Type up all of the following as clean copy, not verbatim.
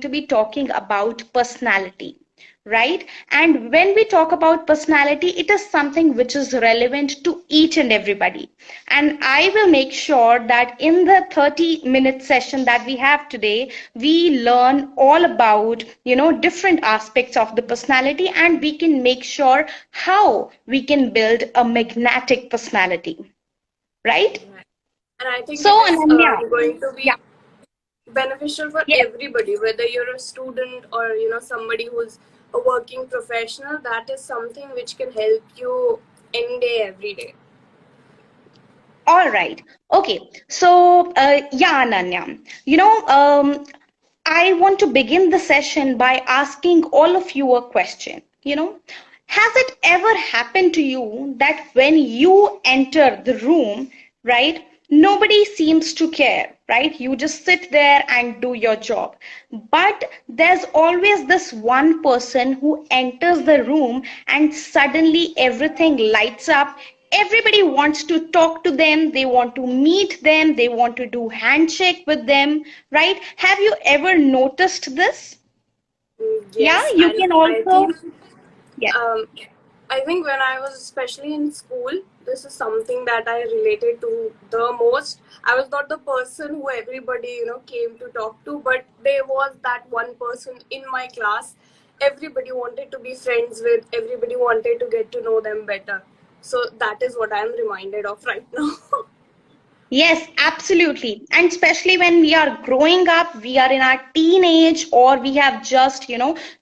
to be talking about personality, right? And when we talk about personality, it is something which is relevant to each and everybody. And I will make sure that in the 30-minute session that we have today, we learn all about, different aspects of the personality, and we can make sure how we can build a magnetic personality, right? Right. And I think So, it is Ananya, going to yeah, be beneficial for yes. everybody, whether you're a student or somebody who's a working professional. That is something which can help you any day, every day. All right. Okay. So, yeah, Ananya, I want to begin the session by asking all of you a question. Has it ever happened to you that when you enter the room, right, nobody seems to care, right? You just sit there and do your job. But there's always this one person who enters the room and suddenly everything lights up. Everybody wants to talk to them, they want to meet them, they want to do handshake with them, right? Have you ever noticed this? Yeah, Yes, you and can I also. think Yeah. um, I think when I was especially in school, this is something that I related to the most. I was not the person who everybody came to talk to, but there was that one person in my class. Everybody wanted to be friends with. Everybody wanted to get to know them better. So that is what I am reminded of right now. Yes, absolutely. And especially when we are growing up, we are in our teenage, or we have just,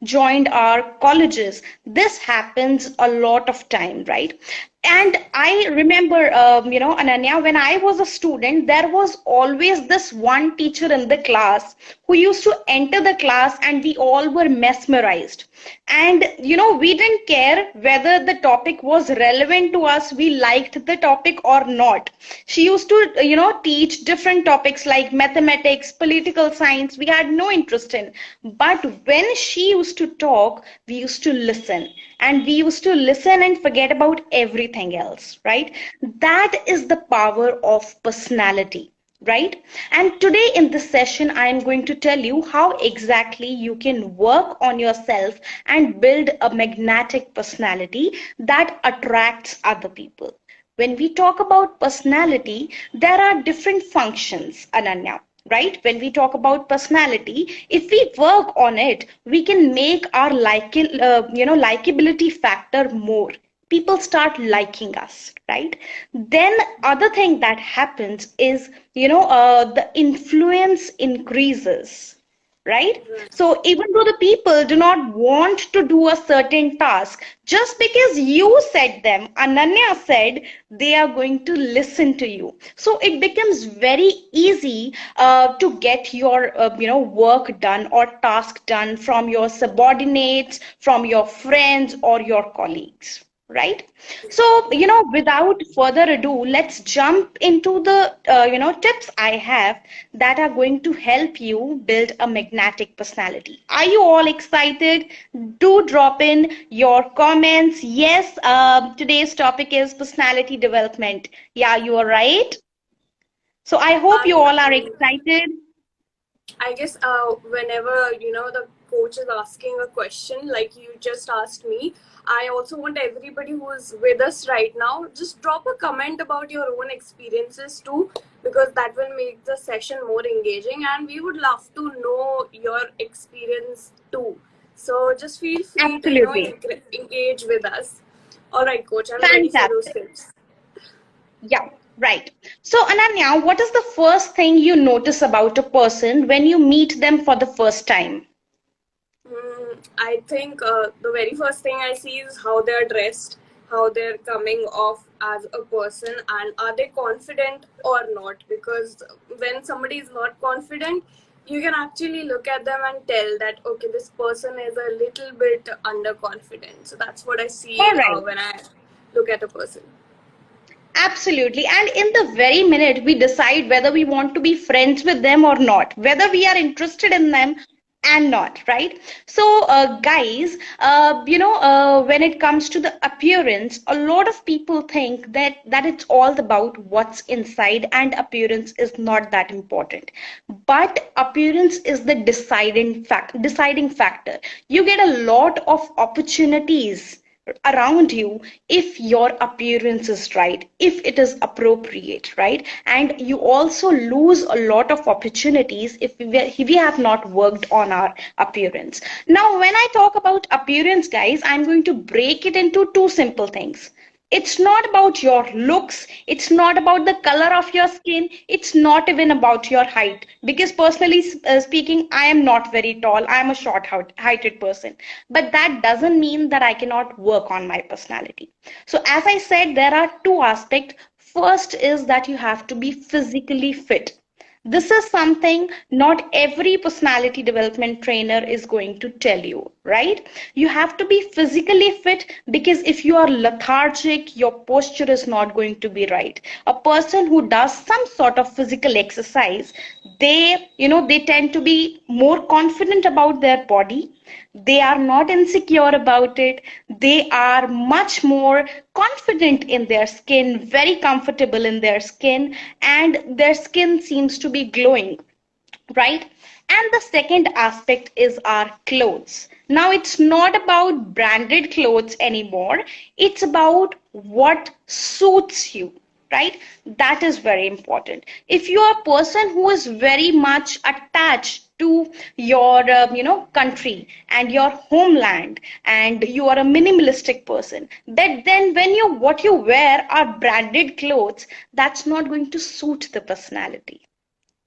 joined our colleges. This happens a lot of time, right? And I remember, Ananya, when I was a student, there was always this one teacher in the class who used to enter the class and we all were mesmerized. And, we didn't care whether the topic was relevant to us, we liked the topic or not. She used to, teach different topics like mathematics, political science, we had no interest in. But when she used to talk, we used to listen. And we used to listen and forget about everything else, right? That is the power of personality, right? And today in this session, I am going to tell you how exactly you can work on yourself and build a magnetic personality that attracts other people. When we talk about personality, there are different functions, Ananya, right? When we talk about personality, if we work on it, we can make our likability factor more. People start liking us, right? Then other thing that happens is, the influence increases, right? Right. So even though the people do not want to do a certain task, just because you said them, Ananya said, they are going to listen to you. So it becomes very easy to get your work done or task done from your subordinates, from your friends or your colleagues, right? So, without further ado, let's jump into the tips I have that are going to help you build a magnetic personality. Are you all excited? Do drop in your comments. Yes, today's topic is personality development. Yeah, you are right. So I hope you And all are excited. I guess whenever the coach is asking a question like you just asked me, I also want everybody who is with us right now just drop a comment about your own experiences too, because that will make the session more engaging, and we would love to know your experience too. So just feel free to Absolutely. engage with us. All right, coach, I'm ready for those Fantastic. tips. Yeah, right. So, Ananya, what is the first thing you notice about a person when you meet them for the first time? I think the very first thing I see is how they're dressed, how they're coming off as a person, and are they confident or not? Because when somebody is not confident, you can actually look at them and tell that, okay, this person is a little bit underconfident. So that's what I All see right. when I look at a person. Absolutely. And in the very minute we decide whether we want to be friends with them or not, whether we are interested in them and not, right? So guys, when it comes to the appearance, a lot of people think that it's all about what's inside, and appearance is not that important. But appearance is the deciding factor. You get a lot of opportunities around you if your appearance is right, if it is appropriate, right? And you also lose a lot of opportunities if we have not worked on our appearance. Now when I talk about appearance, guys, I'm going to break it into two simple things. It's not about your looks, it's not about the color of your skin, it's not even about your height. Because personally speaking, I am not very tall, I am a heighted person. But that doesn't mean that I cannot work on my personality. So, as I said, there are two aspects. First is that you have to be physically fit. This is something not every personality development trainer is going to tell you, right? You have to be physically fit, because if you are lethargic, your posture is not going to be right. A person who does some sort of physical exercise, they tend to be more confident about their body. They are not insecure about it. They are much more confident in their skin, very comfortable in their skin, and their skin seems to be glowing, right? And the second aspect is our clothes. Now, it's not about branded clothes anymore, it's about what suits you, right? That is very important. If you are a person who is very much attached to your country and your homeland, and you are a minimalistic person, that then when you what you wear are branded clothes, that's not going to suit the personality,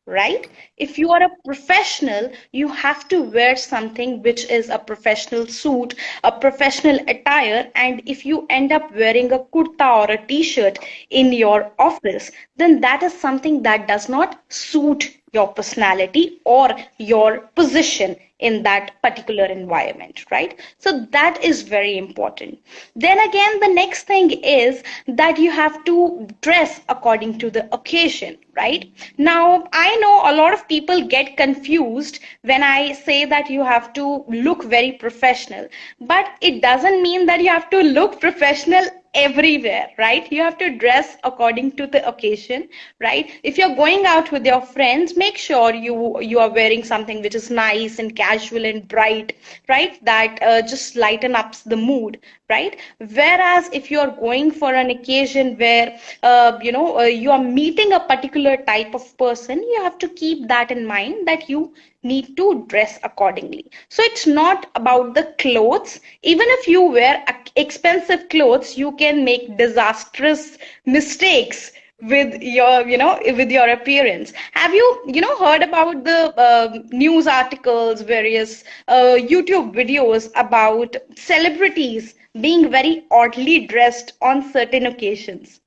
right? If you are a professional, you have to wear something which is a professional suit, a professional attire. And if you end up wearing a kurta or a t-shirt in your office, then that is something that does not suit your personality or your position in that particular environment, right? So that is very important. Then again, the next thing is that you have to dress according to the occasion, right? Now, I know a lot of people get confused when I say that you have to look very professional, but it doesn't mean that you have to look professional everywhere, right? You have to dress according to the occasion, right? If you're going out with your friends, make sure you are wearing something which is nice and casual and bright, right? That just lighten up the mood, right? Whereas if you're going for an occasion where you are meeting a particular type of person, you have to keep that in mind, that you need to dress accordingly. So it's not about the clothes. Even if you wear expensive clothes, you can make disastrous mistakes with your appearance. Have you heard about the news articles, various YouTube videos about celebrities being very oddly dressed on certain occasions?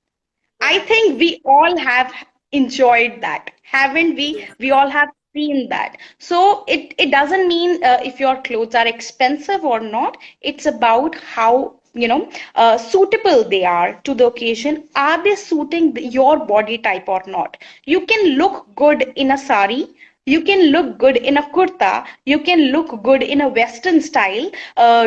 I Yeah, think we all have enjoyed that, haven't we? yeah, We all have seen that. So it doesn't mean if your clothes are expensive or not. It's about how suitable they are to the occasion. Are they suiting your body type or not? You can look good in a sari. You can look good in a kurta. You can look good in a Western style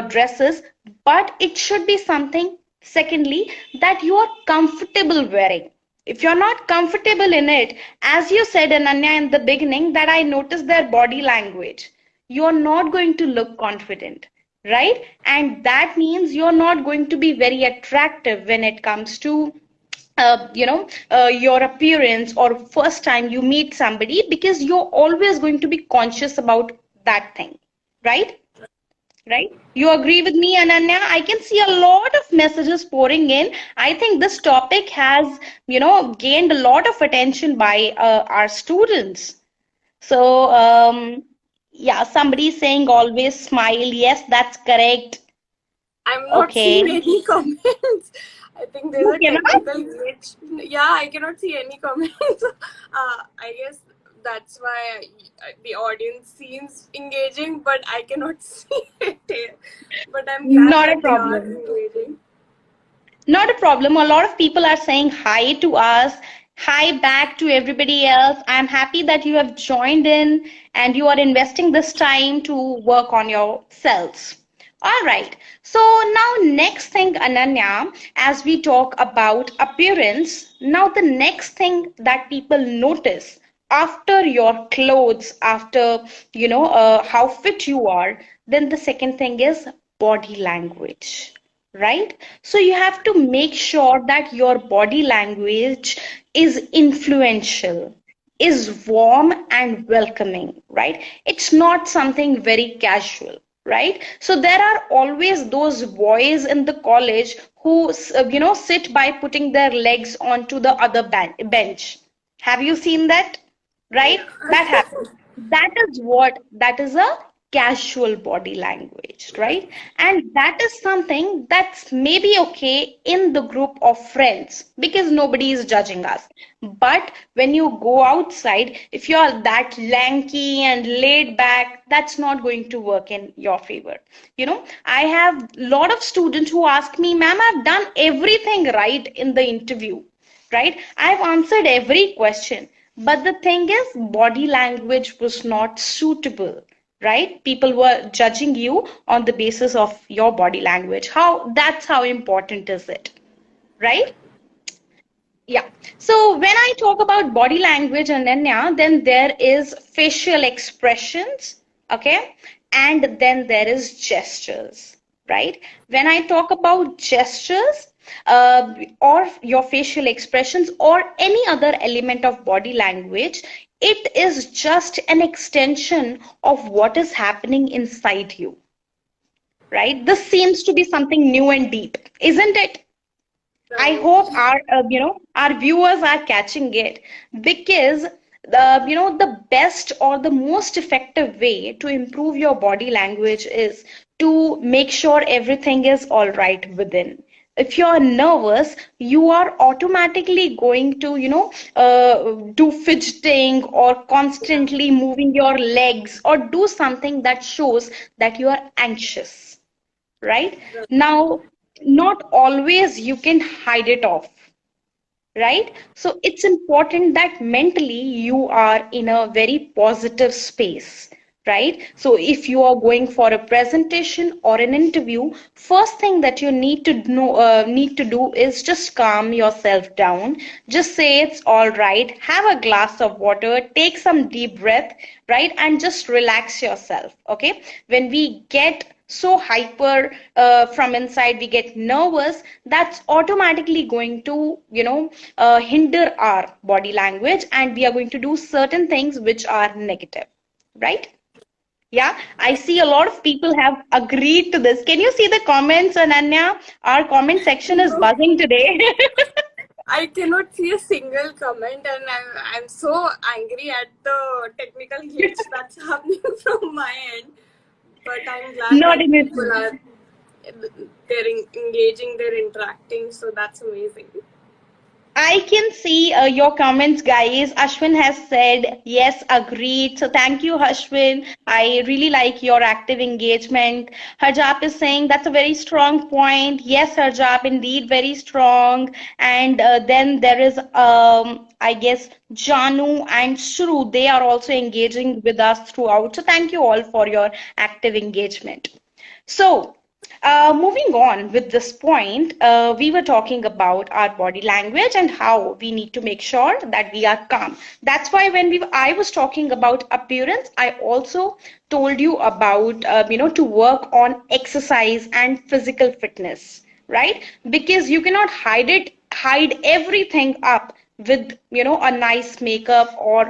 dresses, but it should be something, secondly, that you are comfortable wearing. If you're not comfortable in it, as you said, Ananya, in the beginning, that I noticed their body language, you're not going to look confident, right? And that means you're not going to be very attractive when it comes to your appearance, or first time you meet somebody, because you're always going to be conscious about that thing, right? Right? You agree with me, Ananya? I can see a lot of messages pouring in. I think this topic has, gained a lot of attention by our students. So, yeah, somebody saying always smile. Yes, that's correct. I'm not seeing Okay. any comments. I think there's You a cannot? technical glitch. Yeah, I cannot see any comments. I guess that's why the audience seems engaging, but I cannot see it here. But I'm glad Not a that they are problem. engaging. Not a problem. A lot of people are saying hi to us. Hi back to everybody else. I'm happy that you have joined in and you are investing this time to work on yourselves. All right. So now next thing, Ananya, as we talk about appearance, now the next thing that people notice after your clothes, after how fit you are, then the second thing is body language, right? So you have to make sure that your body language is influential, is warm and welcoming, right? It's not something very casual, right? So there are always those boys in the college who, sit by putting their legs onto the other bench. Have you seen that? Yeah. Right? That happens. That is a casual body language, right? And that is something that's maybe okay in the group of friends because nobody is judging us. But when you go outside, if you're that lanky and laid back, that's not going to work in your favor. I have a lot of students who ask me, ma'am, I've done everything right in the interview, right? I've answered every question, but the thing is, body language was not suitable, right? People were judging you on the basis of your body language. That's how important is it, right? Yeah. So when I talk about body language, Ananya, then there is facial expressions, okay? And then there is gestures, right? When I talk about gestures, or your facial expressions or any other element of body language, it is just an extension of what is happening inside you, right? This seems to be something new and deep, isn't it? I Right. hope our viewers are catching it because the best or the most effective way to improve your body language is to make sure everything is all right within. If you're nervous, you are automatically going to do fidgeting or Yeah. constantly moving your legs or do something that shows that you are anxious, right? Right. Now, not always you can hide it off, right? So it's important that mentally you are in a very positive space, right? So if you are going for a presentation or an interview, first thing that you need to do is just calm yourself down. Just say it's all right. Have a glass of water, take some deep breath, right? And just relax yourself, okay? When we get so hyper from inside, we get nervous, that's automatically going to hinder our body language and we are going to do certain things which are negative, right? Yeah, I see a lot of people have agreed to this. Can you see the comments, Ananya? Our comment section is No, buzzing today. I cannot see a single comment, and I'm so angry at the technical glitch that's happening from my end. But I'm glad Not like in it. people are engaging, they're interacting, so that's amazing. I can see your comments, guys. Ashwin has said, yes, agreed. So thank you, Ashwin. I really like your active engagement. Harjap is saying that's a very strong point. Yes, Harjap, indeed, very strong. And then there is, I guess, Janu and Shru. They are also engaging with us throughout. So thank you all for your active engagement. So, moving on with this point, we were talking about our body language and how we need to make sure that we are calm. That's why when I was talking about appearance, I also told you about to work on exercise and physical fitness, right? Because you cannot hide everything up with a nice makeup or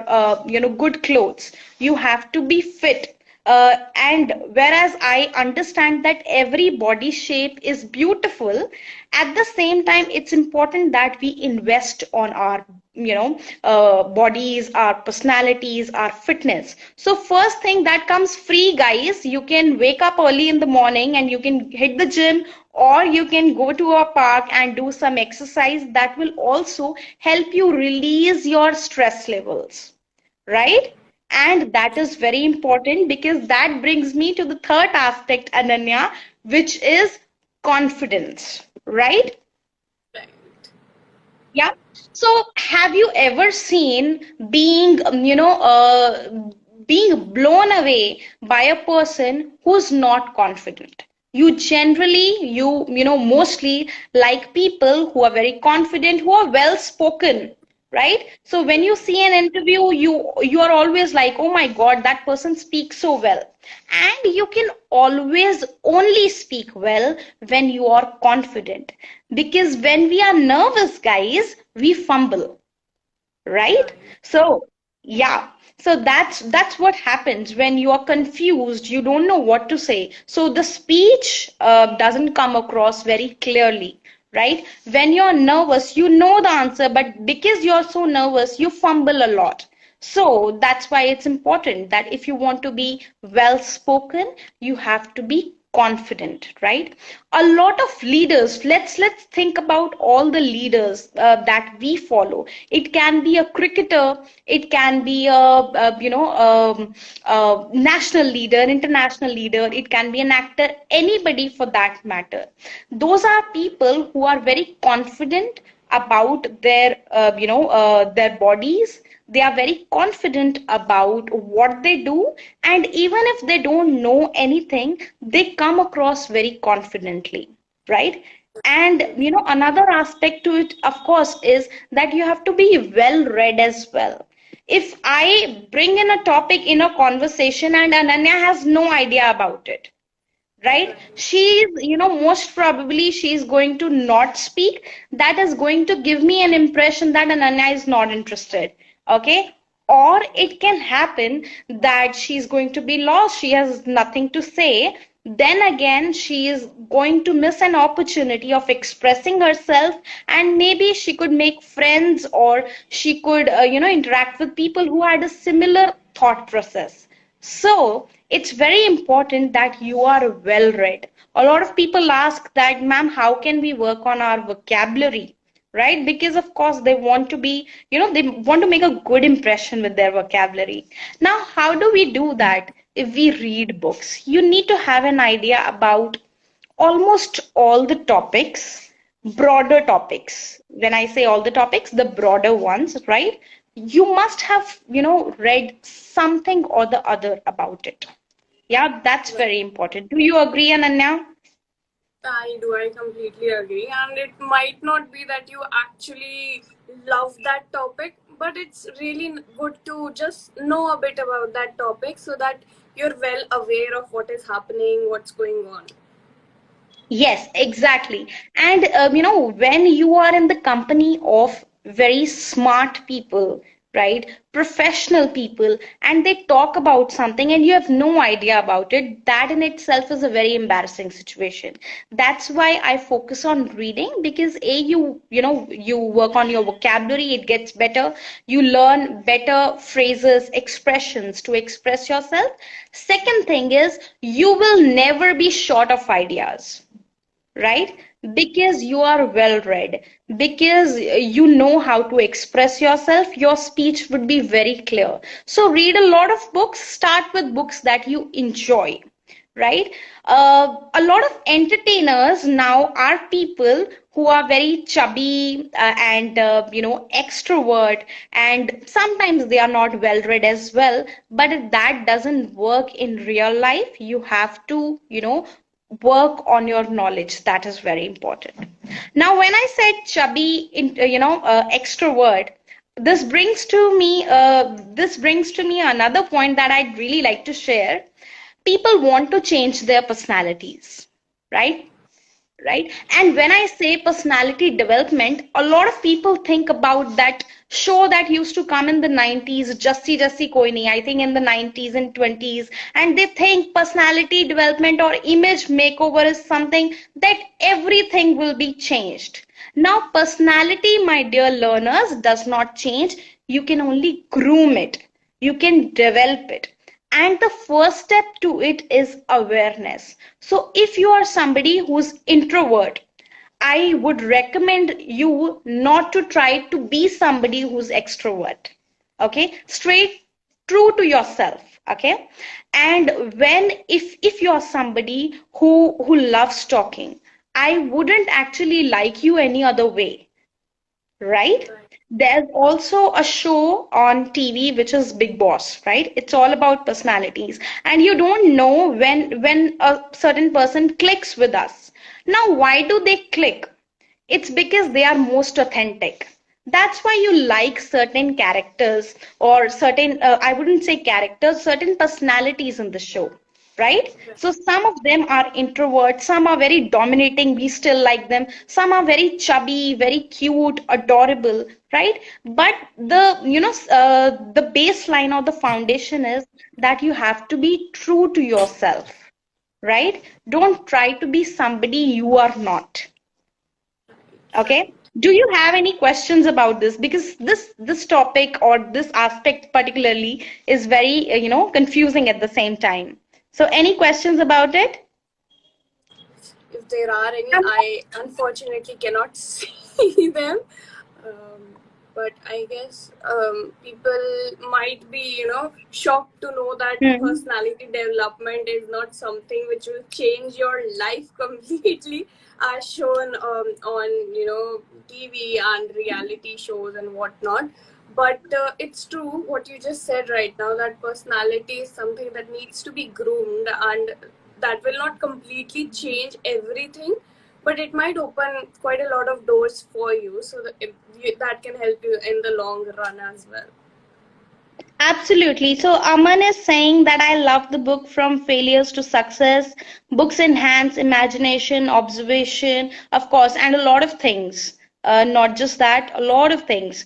good clothes. You have to be fit, and whereas I understand that every body shape is beautiful, at the same time, it's important that we invest on our, bodies, our personalities, our fitness. So first thing that comes free, guys, you can wake up early in the morning and you can hit the gym or you can go to a park and do some exercise that will also help you release your stress levels, right? And that is very important because that brings me to the third aspect, Ananya, which is confidence, right? Right. Yeah. So, have you ever seen being, being blown away by a person who's not confident? You generally, mostly like people who are very confident, who are well spoken, right? So when you see an interview, you are always like, oh my God, that person speaks so well. And you can always only speak well when you are confident. Because when we are nervous, guys, we fumble, right? Right. So yeah, so that's what happens when you are confused, you don't know what to say, so the speech doesn't come across very clearly, right? When you're nervous, you know the answer, but because you're so nervous, you fumble a lot. So that's why it's important that if you want to be well spoken, you have to be confident, right? A lot of leaders, let's think about all the leaders that we follow. It can be a cricketer, it can be a national leader, international leader, it can be an actor, anybody for that matter. Those are people who are very confident about their bodies. They are very confident about what they do, and even if they don't know anything, they come across very confidently, right? And Yes. another aspect to it, of course, is that you have to be well read as well. If I bring in a topic in a conversation and Ananya has no idea about it, right? Right. She's, most probably she's going to not speak. That is going to give me an impression that Ananya is not interested. Okay? Or it can happen that she's going to be lost. She has nothing to say. Then again, she is going to miss an opportunity of expressing herself, and maybe she could make friends, or she could, interact with people who had a similar thought process. So it's very important that you are well read. A lot of people ask that, ma'am, how can we work on our vocabulary? Right? Because of course they want to be, they want to make a good impression with their vocabulary. Now, how do we do that? If we read books, you need to have an idea about almost all the topics, broader topics. When I say all the topics, the broader ones, right? You must have, read something or the other about it. Yeah, that's Right. very important. Do you agree, Ananya? I do. I completely agree. And it might not be that you actually love that topic, but it's really good to just know a bit about that topic so that you're well aware of what is happening, what's going on. Yes, exactly. And when you are in the company of very smart people, right? Professional people, and they talk about something and you have no idea about it, that in itself is a very embarrassing situation. That's why I focus on reading, because A, you work on your vocabulary, it gets better. You learn better phrases, expressions to express yourself. Second thing is, you will never be short of ideas, right? Because you are well read, because you know how to express yourself, your speech would be very clear. So read a lot of books, start with books that you enjoy, right? A lot of entertainers now are people who are very chubby and extrovert, and sometimes they are not well read as well, but that doesn't work in real life. You have to work on your knowledge. That is very important. Now, when I said chubby, extrovert, this brings to me another point that I'd really like to share. People want to change their personalities, right? Right? And when I say personality development, a lot of people think about that show that used to come in the 90s, Jussi Jussi Koi Nahi, I think in the 90s and 20s, and they think personality development or image makeover is something that everything will be changed. Now, personality, my dear learners, does not change. You can only groom it. You can develop it. And the first step to it is awareness. So if you are somebody who's introvert, I would recommend you not to try to be somebody who's extrovert. Okay? Straight true to yourself. Okay? And when if you're somebody who loves talking, I wouldn't actually like you any other way, right? There's also a show on TV which is Big Boss, right? It's all about personalities, and you don't know when a certain person clicks with us. Now, why do they click? It's because they are most authentic. That's why you like certain characters or certain, I wouldn't say characters, certain personalities in the show, right? So some of them are introverts, some are very dominating, we still like them. Some are very chubby, very cute, adorable, right? But the baseline or the foundation is that you have to be true to yourself, right? Don't try to be somebody you are not. Right. Okay. Do you have any questions about this? Because this topic or this aspect particularly is very confusing at the same time. So any questions about it? If there are any, I unfortunately cannot see them. Um, but I guess people might be, shocked to know that Hmm. personality development is not something which will change your life completely, as shown on, TV and reality shows and whatnot. But it's true what you just said right now, that personality is something that needs to be groomed, and that will not completely change everything, but it might open quite a lot of doors for you, so that can help you in the long run as well. Absolutely. So Aman is saying that I love the book From Failures to Success. Books enhance imagination, observation, of course, and a lot of things. Not just that, a lot of things.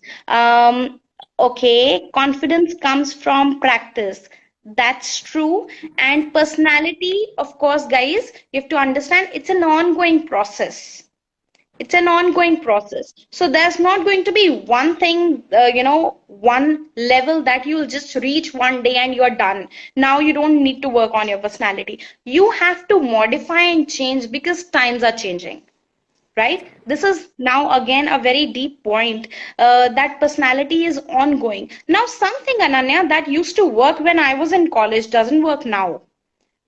Okay, confidence comes from practice. That's true. And personality, of course, guys, you have to understand it's an ongoing process. It's an ongoing process. So there's not going to be one thing, one level that you'll just reach one day and you're done. Now you don't need to work on your personality. You have to modify and change because times are changing, right? This is now again a very deep point, that personality is ongoing. Now something, Ananya, that used to work when I was in college doesn't work now,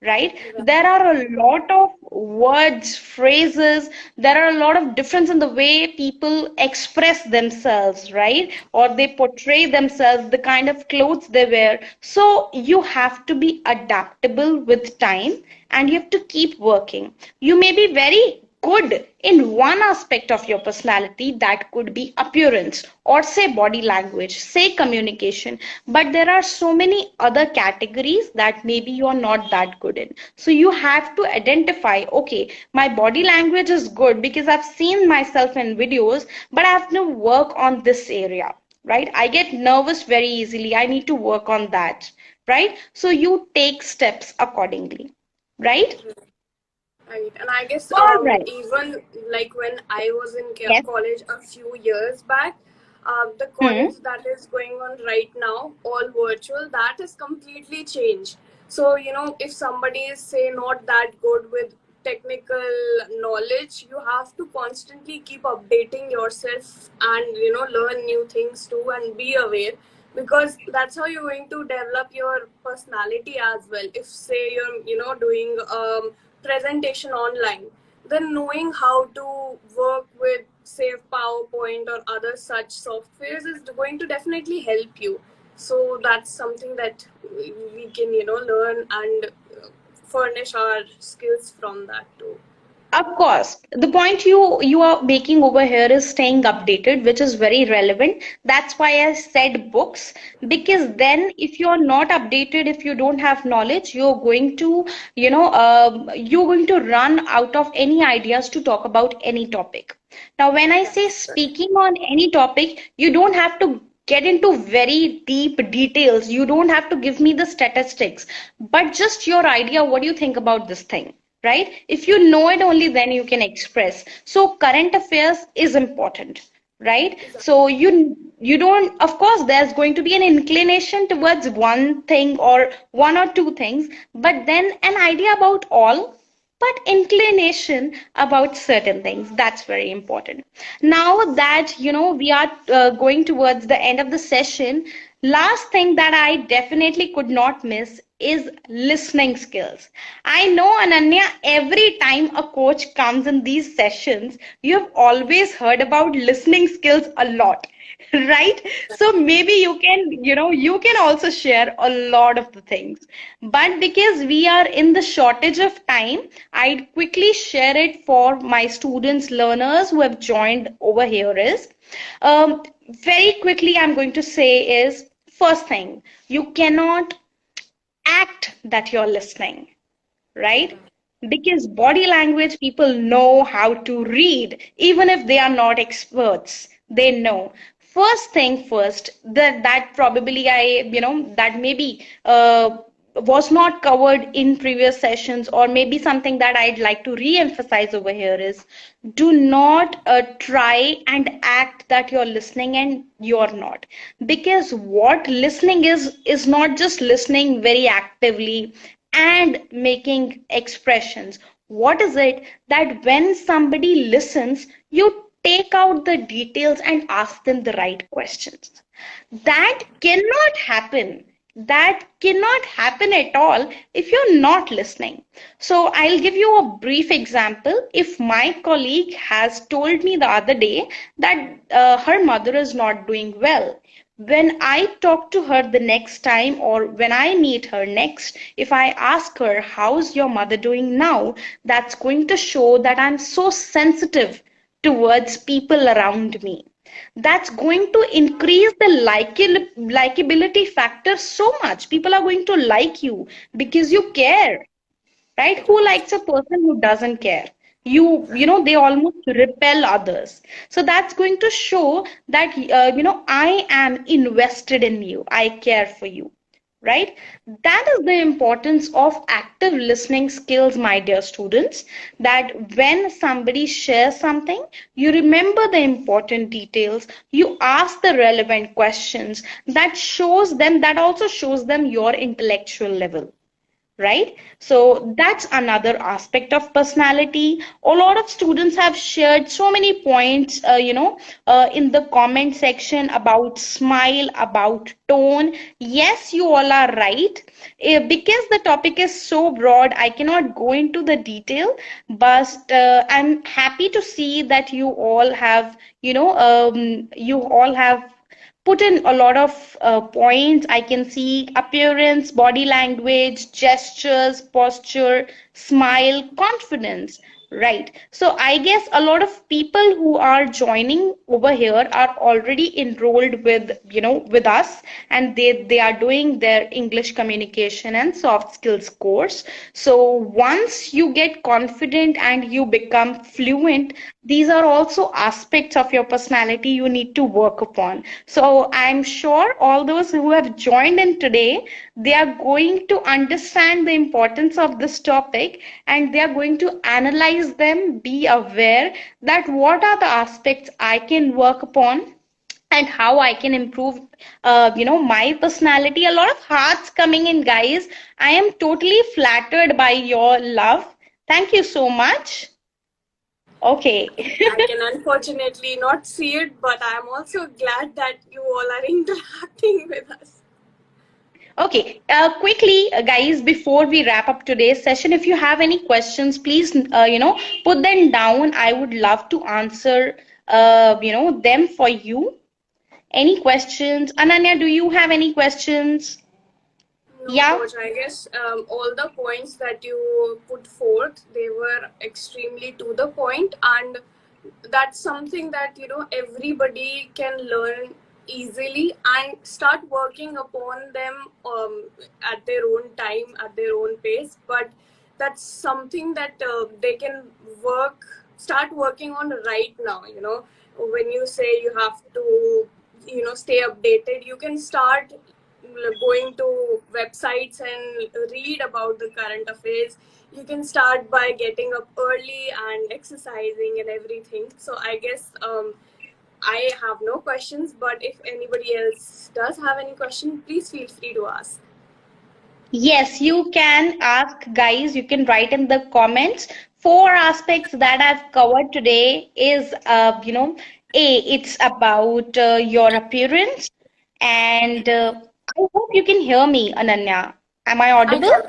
right? There are a lot of words, phrases, there are a lot of difference in the way people express themselves, right? Or they portray themselves, the kind of clothes they wear. So you have to be adaptable with time and you have to keep working. You may be very good in one aspect of your personality, that could be appearance or say body language, say communication, but there are so many other categories that maybe you are not that good in. So you have to identify, okay, my body language is good because I've seen myself in videos, but I have to work on this area, right? I get nervous very easily, I need to work on that, right? So you take steps accordingly, right? Right, and I guess All right. even like when I was in Yes. college a few years back, the Hmm. college that is going on right now, all virtual, that is completely changed. So if somebody is say not that good with technical knowledge, you have to constantly keep updating yourself and learn new things too and be aware, because that's how you're going to develop your personality as well. If say you're doing presentation online, then knowing how to work with say PowerPoint or other such softwares is going to definitely help you. So that's something that we can learn and furnish our skills from that too. Of course, the point you are making over here is staying updated, which is very relevant. That's why I said books, because then if you're not updated, if you don't have knowledge, you're going to run out of any ideas to talk about any topic. Now, when I say That's correct. speaking on any topic, you don't have to get into very deep details. You don't have to give me the statistics, but just your idea. What do you think about this thing? Right? If you know it, only then you can express. So current affairs is important, right? Exactly. So you don't, of course, there's going to be an inclination towards one thing or one or two things, but then an idea about all, but inclination about certain things. That's very important. Now that we are going towards the end of the session, last thing that I definitely could not miss is listening skills. I know, Ananya, every time a coach comes in these sessions, you have always heard about listening skills a lot. right? So maybe you can also share a lot of the things, but because we are in the shortage of time, I'd quickly share it for my students, learners who have joined over here. Is um, very quickly I'm going to say is, first thing, you cannot act that you're listening, right? Because body language, people know how to read, even if they are not experts. They know. First thing first, that probably that maybe was not covered in previous sessions, or maybe something that I'd like to re-emphasize over here is, do not try and act that you're listening and you're not. Because what listening is not just listening very actively and making expressions. What is it that when somebody listens, you take out the details and ask them the right questions? That cannot happen. That cannot happen at all if you're not listening. So I'll give you a brief example. If my colleague has told me the other day that her mother is not doing well, when I talk to her the next time, or when I meet her next, if I ask her, how's your mother doing now? That's going to show that I'm so sensitive towards people around me. That's going to increase the likability factor so much. People are going to like you because you care, right? Who likes a person who doesn't care? They almost repel others. So that's going to show that I am invested in you, I care for you, right? That is the importance of active listening skills, my dear students, that when somebody shares something, you remember the important details, you ask the relevant questions. That also shows them your intellectual level, right? So that's another aspect of personality. A lot of students have shared so many points, in the comment section about smile, about tone. Yes, you all are right. Because the topic is so broad, I cannot go into the detail, but I'm happy to see that you all have put in a lot of points. I can see appearance, body language, gestures, posture, smile, confidence. Right. So I guess a lot of people who are joining over here are already enrolled with us, and they are doing their English communication and soft skills course. So once you get confident and you become fluent, these are also aspects of your personality you need to work upon. So I'm sure all those who have joined in today, they are going to understand the importance of this topic, and they are going to analyze them, be aware that what are the aspects I can work upon and how I can improve, my personality. A lot of hearts coming in, guys. I am totally flattered by your love. Thank you so much. Okay. I can unfortunately not see it, but I am also glad that you all are interacting with us. Okay, quickly, guys, before we wrap up today's session, if you have any questions, please, put them down. I would love to answer, them for you. Any questions? Ananya, do you have any questions? No, Yeah. coach. I guess all the points that you put forth, they were extremely to the point, and that's something that everybody can learn easily and start working upon them at their own time, at their own pace. But that's something that they can start working on right now. When you say you have to, stay updated, you can start going to websites and read about the current affairs. You can start by getting up early and exercising and everything. So I guess I have no questions, but if anybody else does have any question, please feel free to ask. Yes, you can ask, guys. You can write in the comments. Four aspects that I've covered today is, it's about your appearance. And I hope you can hear me, Ananya. Am I I audible? can.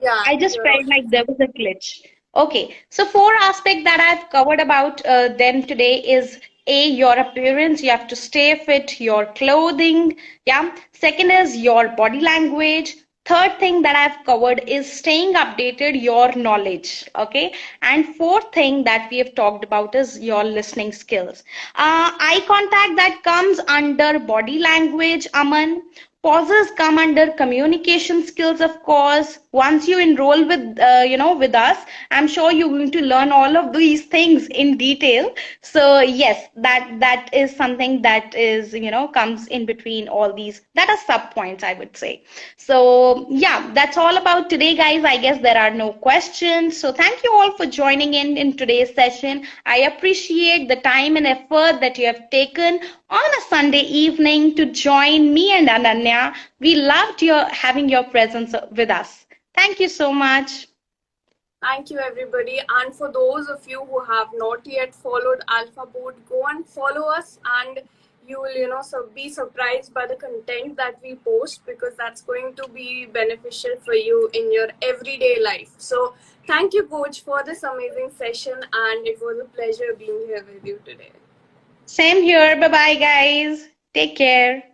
Yeah, I just you're felt audible. like there was a glitch. Okay, so four aspects that I've covered about them today is Your appearance, you have to stay fit, your clothing. Yeah. Second is your body language. Third thing that I've covered is staying updated, your knowledge. Okay. And fourth thing that we have talked about is your listening skills. Eye contact, that comes under body language, Aman. Pauses come under communication skills, of course. Once you enroll with, with us, I'm sure you're going to learn all of these things in detail. So yes, that is something that is, comes in between all these. That are sub points, I would say. So yeah, that's all about today, guys. I guess there are no questions. So thank you all for joining in today's session. I appreciate the time and effort that you have taken on a Sunday evening to join me and Ananya. We loved your having your presence with us. Thank you so much. Thank you, everybody. And for those of you who have not yet followed Alpha Board, go and follow us, and you will, be surprised by the content that we post, because that's going to be beneficial for you in your everyday life. So, thank you, Coach, for this amazing session, and it was a pleasure being here with you today. Same here. Bye bye, guys. Take care.